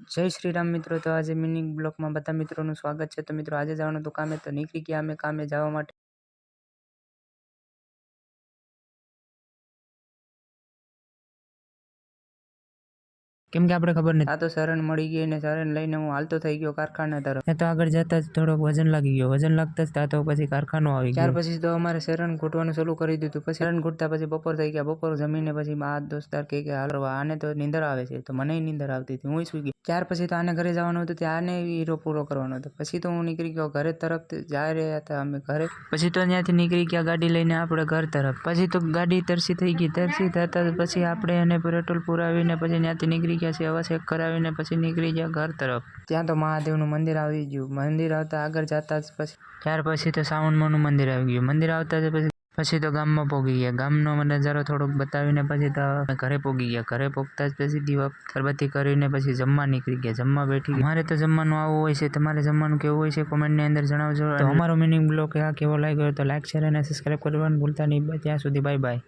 જય શ્રી રામ મિત્રો। તો આજે મિની બ્લોગમાં બધા મિત્રોનું સ્વાગત છે। તો મિત્રો આજે જવાનું તો કામે, તો નીકળી ગયા અમે કામે જવા માટે। કેમ કે આપણે ખબર નથી, આ તો શરણ મળી ગઈ ને શરણ લઈને હું હાલતો થઈ ગયો કારખાના તરફ। તો આગળ જતા જ થોડોક વજન લાગી ગયો, વજન લાગતા જ તો પછી કારખાનો આવી ગયો। ત્યાર પછી તો અમારે શરણ ઘૂંટવાનું ચાલુ કરી દીધું। પછી શરણ ઘૂંટતા પછી બપોર થઈ ગયા। બપોર જમીને પછી આ દોસ્તાર કે હાલવા, આને તો નીંદર આવે છે, તો મને નીંદર આવતી હતી, હું સુઈ ગઈ। ત્યાર પછી તો આને ઘરે જવાનું હતું, ત્યાં આને હીરો પૂરો કરવાનો હતો। પછી તો હું નીકળી ગયો ઘરે તરફ, જઈ રહ્યા હતા અમે ઘરે। પછી તો ત્યાંથી નીકળી ગયા ગાડી લઈને આપણે ઘર તરફ। પછી તો ગાડી તરસી થઈ ગઈ, તરસી થતા પછી આપણે એને પેટ્રોલ પુરાવીને પછી ત્યાંથી નીકળી ગયા, સેવા ચેક કરાવીને પછી નીકળી ગયા ઘર તરફ। ત્યાં તો મહાદેવનું મંદિર આવી ગયું। મંદિર આવતા આગળ જતા જ પછી ત્યાર પછી તો સાવનમાંનું મંદિર આવી ગયું। મંદિર આવતા જ પછી તો ગામમાં પહોંચી ગયા। ગામનો નજારો થોડોક બતાવીને પછી તો ઘરે પહોંચી ગયા। ઘરે પહોંચતા જ પછી દીવા અગરબત્તી કરીને પછી જમવા નીકળી ગયા, જમવા બેઠી ગયા। મારે તો જમવાનું આવું હોય છે, તમારે જમવાનું કેવું હોય છે કોમેન્ટની અંદર જણાવજો। તો અમારો મિનિંગ બ્લોગ આ કેવો લાગ્યો તો લાઈક, શેર અને સબસ્ક્રાઈબ કરવાનું ભૂલતા નહીં। ત્યાં સુધી બાય બાય।